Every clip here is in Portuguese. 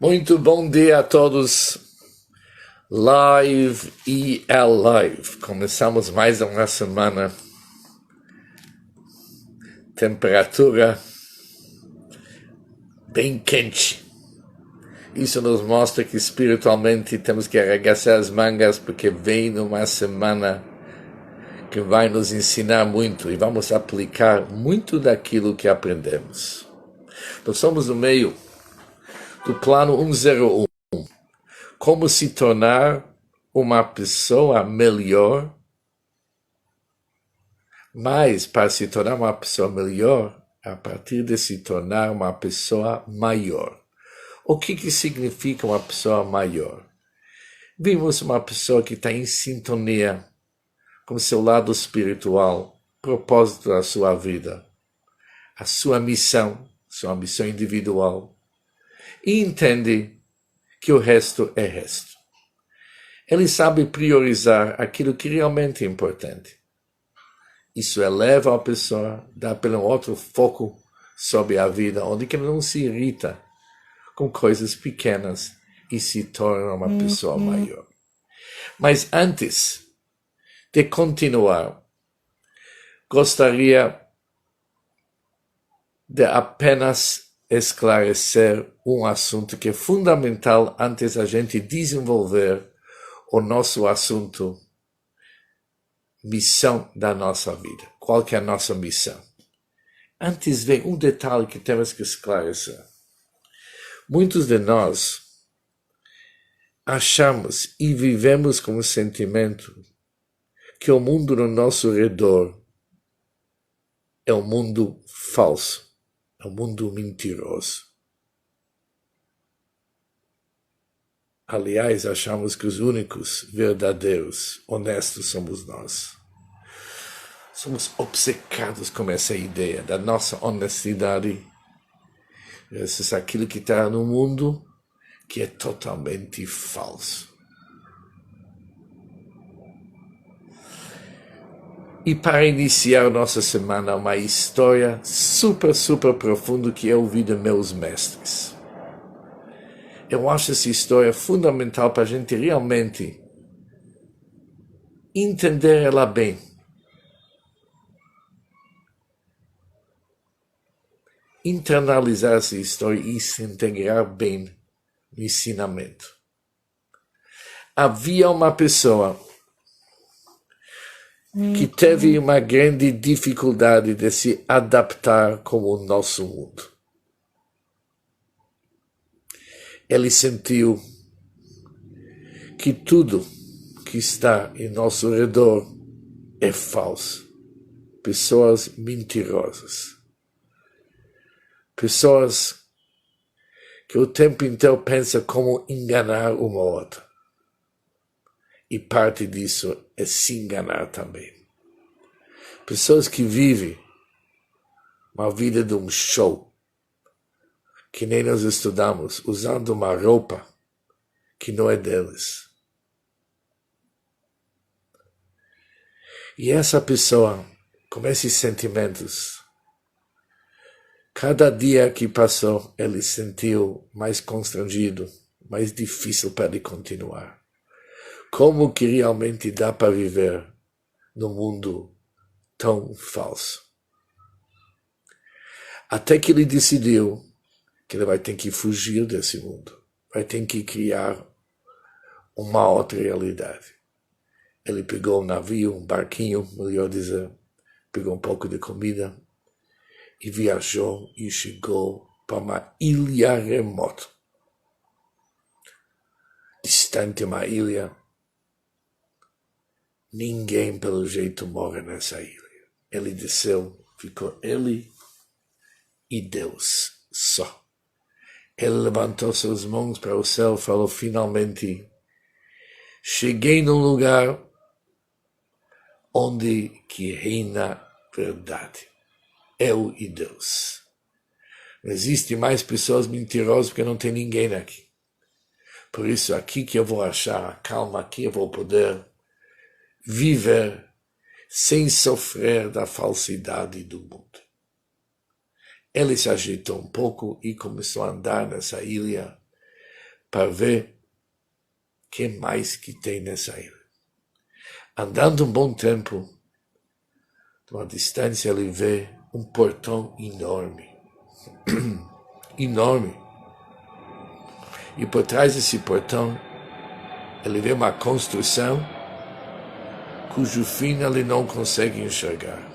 Muito bom dia a todos. Live e live. Começamos mais uma semana. Temperatura bem quente. Isso nos mostra que espiritualmente temos que arregaçar as mangas, porque vem uma semana que vai nos ensinar muito e vamos aplicar muito daquilo que aprendemos. Nós somos no meio do plano 101. Como se tornar uma pessoa melhor, mas para se tornar uma pessoa melhor, a partir de se tornar uma pessoa maior. O que significa uma pessoa maior? Vimos uma pessoa que está em sintonia com seu lado espiritual, propósito da sua vida, a sua missão individual, e entende que o resto é resto. Ele sabe priorizar aquilo que realmente é importante. Isso eleva a pessoa, dá para um outro foco sobre a vida, onde que não se irrita com coisas pequenas e se torna uma pessoa maior. Mas antes de continuar, gostaria de apenas esclarecer um assunto que é fundamental antes da gente desenvolver o nosso assunto, missão da nossa vida. Qual que é a nossa missão? Antes vem um detalhe que temos que esclarecer. Muitos de nós achamos e vivemos com o sentimento que o mundo no nosso redor é um mundo falso. É um mundo mentiroso. Aliás, achamos que os únicos verdadeiros, honestos somos nós. Somos obcecados com essa ideia da nossa honestidade versus aquilo que está no mundo que é totalmente falso. E para iniciar nossa semana, uma história super profunda que eu ouvi de meus mestres. Eu acho essa história fundamental para a gente realmente entender ela bem. Internalizar essa história e se integrar bem no ensinamento. Havia uma pessoa que teve uma grande dificuldade de se adaptar com o nosso mundo. Ele sentiu que tudo que está em nosso redor é falso. Pessoas mentirosas. Pessoas que o tempo inteiro pensam como enganar uma outra. E parte disso é se enganar também. Pessoas que vivem uma vida de um show, que nem nós estudamos, usando uma roupa que não é deles. E essa pessoa, com esses sentimentos, cada dia que passou, ele sentiu mais constrangido, mais difícil para ele continuar. Como que realmente dá para viver num mundo tão falso? Até que ele decidiu que ele vai ter que fugir desse mundo. Vai ter que criar uma outra realidade. Ele pegou um navio, um barquinho, melhor dizer, pegou um pouco de comida e viajou e chegou para uma ilha remota. Distante uma ilha. Ninguém, pelo jeito, morre nessa ilha. Ele desceu, ficou ele e Deus só. Ele levantou suas mãos para o céu e falou, finalmente, cheguei num lugar onde que reina verdade. Eu e Deus. Não existe mais pessoas mentirosas porque não tem ninguém aqui. Por isso, aqui que eu vou achar a calma, aqui eu vou poder viver sem sofrer da falsidade do mundo. Ele se ajeitou um pouco e começou a andar nessa ilha para ver o que mais que tem nessa ilha. Andando um bom tempo, de uma distância ele vê um portão enorme. Enorme. E por trás desse portão, ele vê uma construção cujo fim ele não consegue enxergar.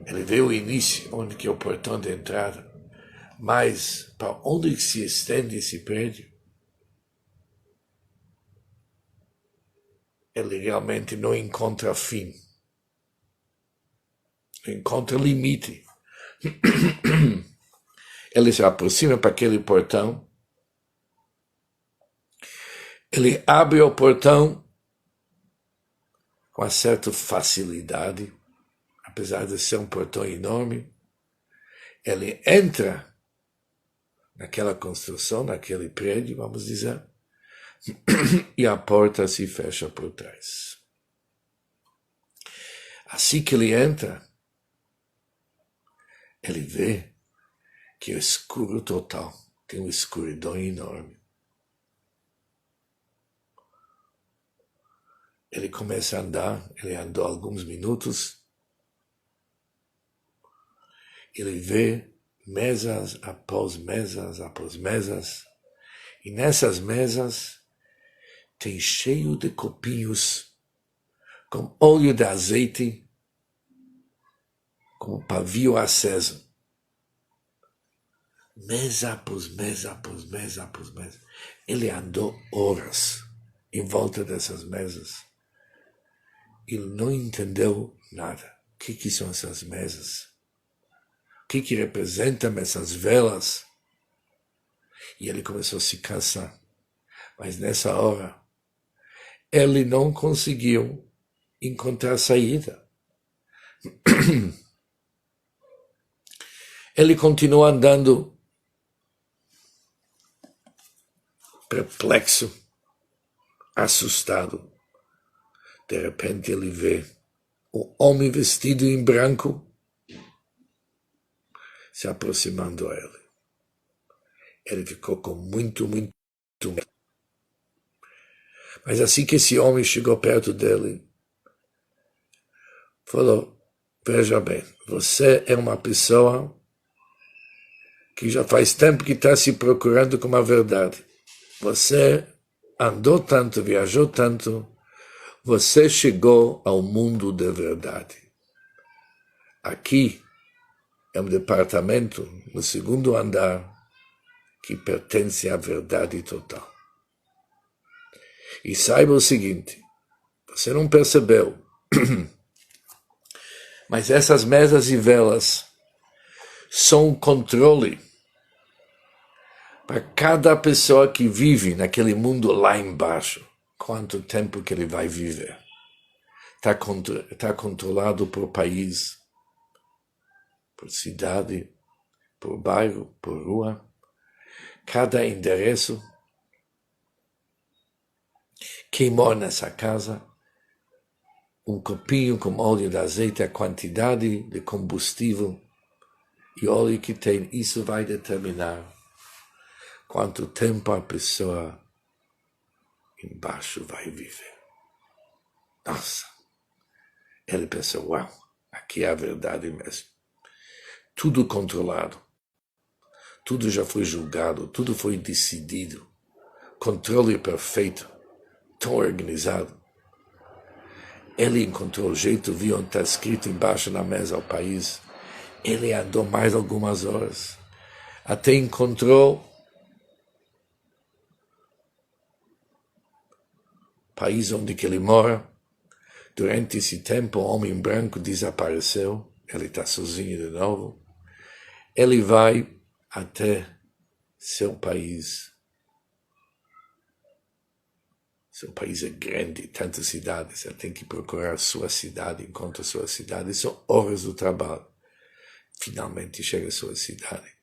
Ele vê o início, onde que é o portão de entrada, mas para onde se estende esse prédio, ele realmente não encontra fim, não encontra limite. Ele se aproxima para aquele portão, ele abre o portão com uma certa facilidade, apesar de ser um portão enorme. Ele entra naquela construção, naquele prédio, vamos dizer, e a porta se fecha por trás. Assim que ele entra, ele vê que é escuro total, tem uma escuridão enorme. Ele começa a andar, ele andou alguns minutos, ele vê mesas após mesas após mesas, e nessas mesas tem cheio de copinhos com óleo de azeite, com pavio aceso. Mesa após mesa após mesa após mesa. Ele andou horas em volta dessas mesas. Ele não entendeu nada. O que são essas mesas? O que representam essas velas? E ele começou a se cansar. Mas nessa hora, ele não conseguiu encontrar saída. Ele continuou andando perplexo, assustado. De repente ele vê um homem vestido em branco se aproximando a ele. Ele ficou com muito medo. Mas assim que esse homem chegou perto dele, falou: veja bem, você é uma pessoa que já faz tempo que está se procurando com a verdade. Você andou tanto, viajou tanto, você chegou ao mundo da verdade. Aqui é um departamento no segundo andar que pertence à verdade total. E saiba o seguinte, você não percebeu, mas essas mesas e velas são um controle para cada pessoa que vive naquele mundo lá embaixo, quanto tempo que ele vai viver. Está controlado por país, por cidade, por bairro, por rua. Cada endereço. Quem mora nessa casa, um copinho com óleo de azeite, a quantidade de combustível e óleo que tem, isso vai determinar quanto tempo a pessoa embaixo vai viver. Nossa! Ele pensou, uau, aqui é a verdade mesmo. Tudo controlado. Tudo já foi julgado, tudo foi decidido. Controle perfeito, tão organizado. Ele encontrou o jeito, viu onde está escrito embaixo na mesa o país. Ele andou mais algumas horas. Até encontrou o país onde que ele mora. Durante esse tempo, o homem branco desapareceu. Ele está sozinho de novo. Ele vai até seu país. Seu país é grande, tantas cidades. Ele tem que procurar sua cidade, encontra sua cidade. São horas do trabalho. Finalmente chega à sua cidade.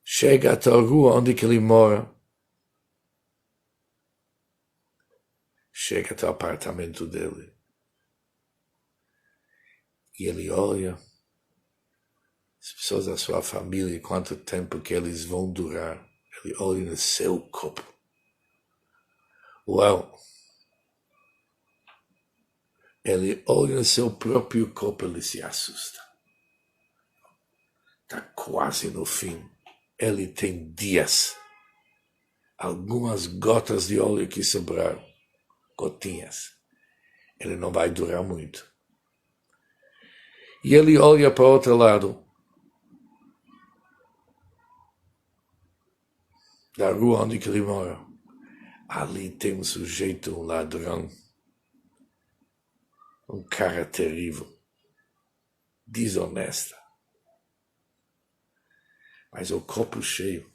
Chega até a rua onde que ele mora. Chega até o apartamento dele. E ele olha. pessoas da sua família, quanto tempo que eles vão durar. Ele olha no seu corpo. Uau! Ele olha no seu próprio corpo, ele se assusta. Está quase no fim. Ele tem dias. Algumas gotas de óleo que sobraram. Gotinhas. Ele não vai durar muito. E ele olha para o outro lado da rua onde ele mora. Ali tem um sujeito, um ladrão, um cara terrível, desonesta. Mas o corpo cheio.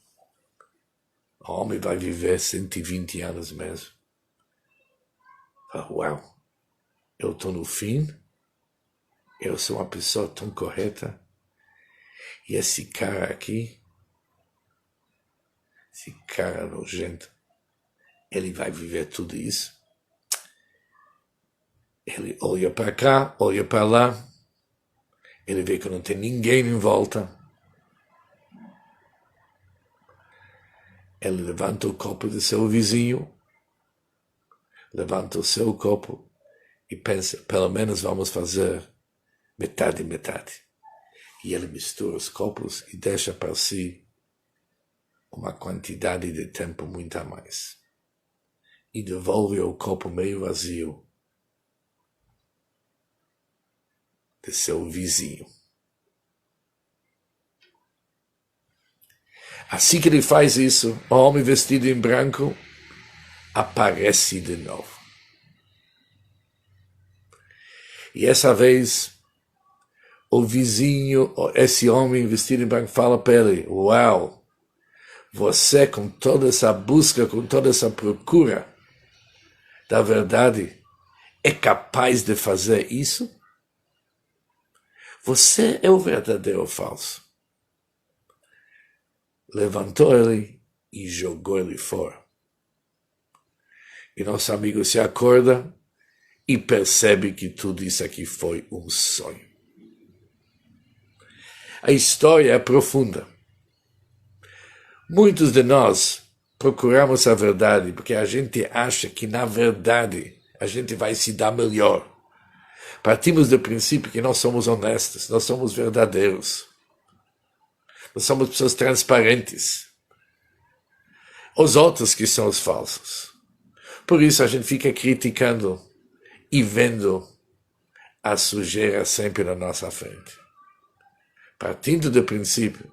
O homem vai viver 120 anos mesmo. Uau, eu estou no fim. Eu sou uma pessoa tão correta. E esse cara aqui, esse cara nojento, ele vai viver tudo isso. Ele olha para cá, olha para lá. Ele vê que não tem ninguém em volta. Ele levanta o copo do seu vizinho. Levanta o seu copo e pensa, pelo menos vamos fazer metade e metade. E ele mistura os copos e deixa para si uma quantidade de tempo muito a mais. E devolve o copo meio vazio de seu vizinho. Assim que ele faz isso, o homem vestido em branco aparece de novo. E essa vez, o vizinho, esse homem vestido em branco, fala para ele, uau, você com toda essa busca, com toda essa procura da verdade, é capaz de fazer isso? Você é o verdadeiro ou falso? Levantou ele e jogou ele fora. E nosso amigo se acorda e percebe que tudo isso aqui foi um sonho. A história é profunda. Muitos de nós procuramos a verdade porque a gente acha que, na verdade, a gente vai se dar melhor. Partimos do princípio que nós somos honestos, nós somos verdadeiros. Nós somos pessoas transparentes. Os outros que são os falsos. Por isso a gente fica criticando e vendo a sujeira sempre na nossa frente. Partindo do princípio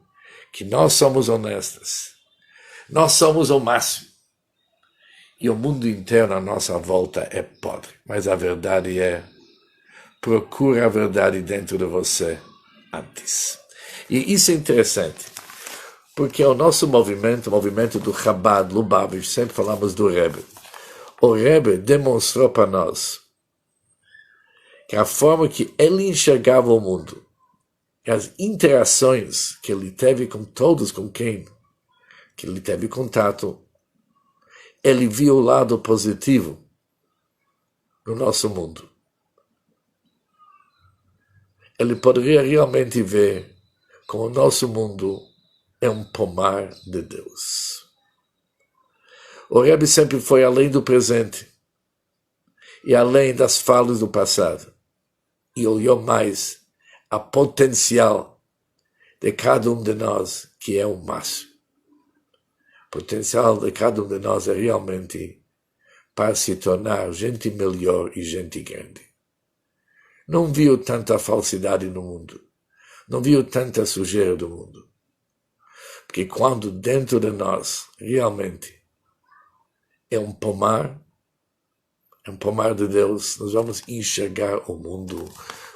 que nós somos honestos, nós somos o máximo. E o mundo inteiro à nossa volta é podre. Mas a verdade é, procura a verdade dentro de você antes. E isso é interessante, porque o nosso movimento, o movimento do Chabad, Lubavitch, sempre falamos do Rebbe. O Rebbe demonstrou para nós que a forma que ele enxergava o mundo, as interações que ele teve com todos com quem que ele teve contato, ele viu o lado positivo no nosso mundo. Ele poderia realmente ver como o nosso mundo é um pomar de Deus. O Rebbe sempre foi além do presente e além das falas do passado e olhou mais a potencial de cada um de nós, que é o máximo. O potencial de cada um de nós é realmente para se tornar gente melhor e gente grande. Não viu tanta falsidade no mundo. Não viu tanta sujeira do mundo. Porque quando dentro de nós realmente é um pomar de Deus, nós vamos enxergar o mundo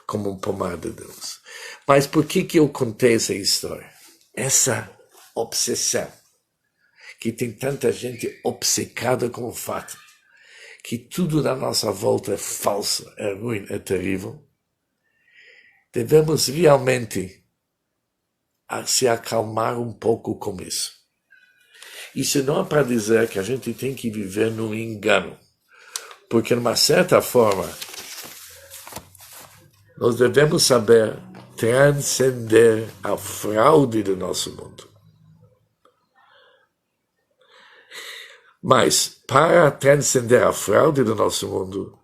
como um pomar de Deus. Mas por que eu contei essa história? Essa obsessão, que tem tanta gente obcecada com o fato que tudo na nossa volta é falso, é ruim, é terrível. Devemos realmente se acalmar um pouco com isso. Isso não é para dizer que a gente tem que viver no engano, porque, de uma certa forma, nós devemos saber transcender a fraude do nosso mundo. Mas, para transcender a fraude do nosso mundo,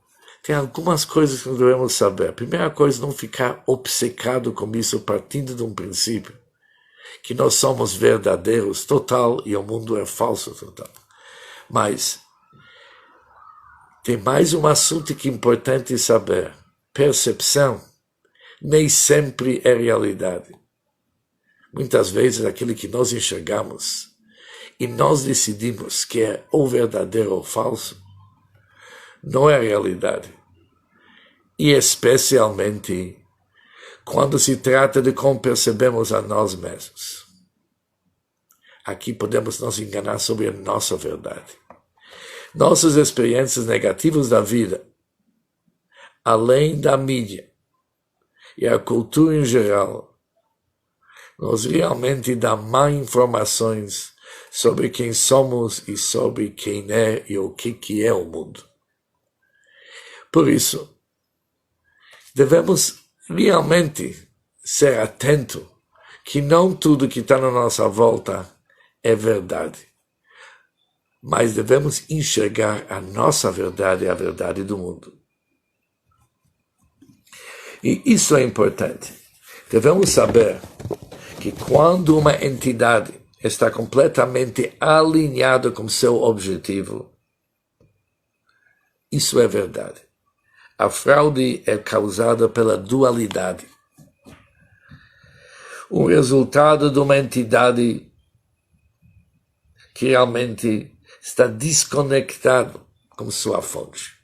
tem algumas coisas que nós devemos saber. A primeira coisa, não ficar obcecado com isso, partindo de um princípio que nós somos verdadeiros total e o mundo é falso total. Mas tem mais um assunto que é importante saber. Percepção nem sempre é realidade. Muitas vezes aquilo que nós enxergamos e nós decidimos que é ou verdadeiro ou falso, não é realidade. E especialmente quando se trata de como percebemos a nós mesmos. Aqui podemos nos enganar sobre a nossa verdade. Nossas experiências negativas da vida, além da mídia e a cultura em geral, nos realmente dá má informações sobre quem somos e sobre quem é e o que é o mundo. Por isso, devemos realmente ser atentos que não tudo que está na nossa volta é verdade. Mas devemos enxergar a nossa verdade e a verdade do mundo. E isso é importante. Devemos saber que quando uma entidade está completamente alinhada com seu objetivo, isso é verdade. A fraude é causada pela dualidade. O resultado de uma entidade que realmente está desconectado com sua fonte,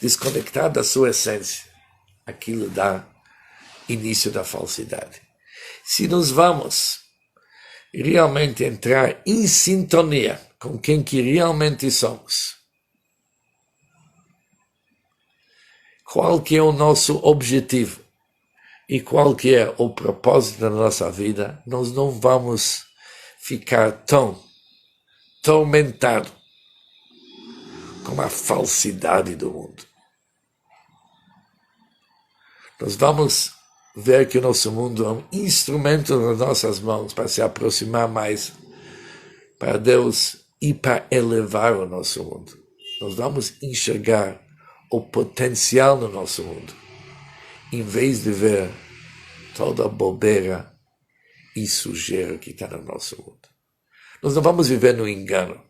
desconectado da sua essência. Aquilo dá início da falsidade. Se nós vamos realmente entrar em sintonia com quem que realmente somos, qual que é o nosso objetivo e qual que é o propósito da nossa vida, nós não vamos ficar tão tormentados com a falsidade do mundo. Nós vamos ver que o nosso mundo é um instrumento nas nossas mãos para se aproximar mais para Deus e para elevar o nosso mundo. Nós vamos enxergar o potencial no nosso mundo, em vez de ver toda a bobeira e sujeira que está no nosso mundo. Nós não vamos viver no engano,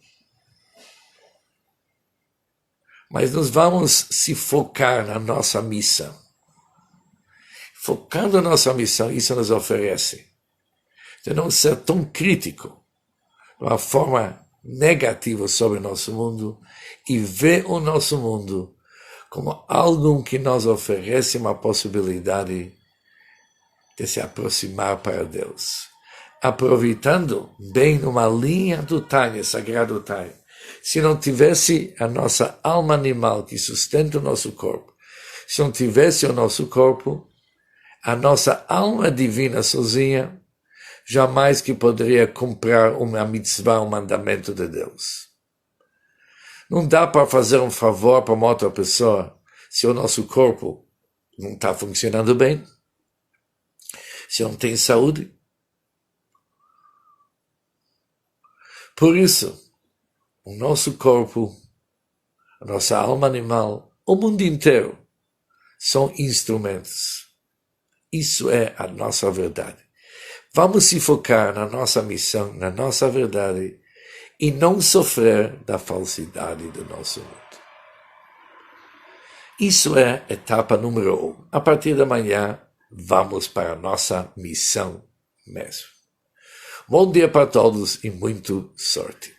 mas nós vamos se focar na nossa missão. Focando na nossa missão, isso nos oferece de não ser tão crítico, de uma forma negativa sobre o nosso mundo, e ver o nosso mundo como algo que nos oferece uma possibilidade de se aproximar para Deus. Aproveitando bem numa linha do Tânia, sagrado Tânia. Se não tivesse a nossa alma animal que sustenta o nosso corpo, se não tivesse o nosso corpo, a nossa alma divina sozinha jamais que poderia cumprir uma mitzvah, um mandamento de Deus. Não dá para fazer um favor para uma outra pessoa se o nosso corpo não está funcionando bem, se não tem saúde. Por isso, o nosso corpo, a nossa alma animal, o mundo inteiro são instrumentos. Isso é a nossa verdade. Vamos se focar na nossa missão, na nossa verdade, e não sofrer da falsidade do nosso mundo. Isso é a etapa número 1. A partir da manhã, vamos para a nossa missão mesmo. Bom dia para todos e muita sorte.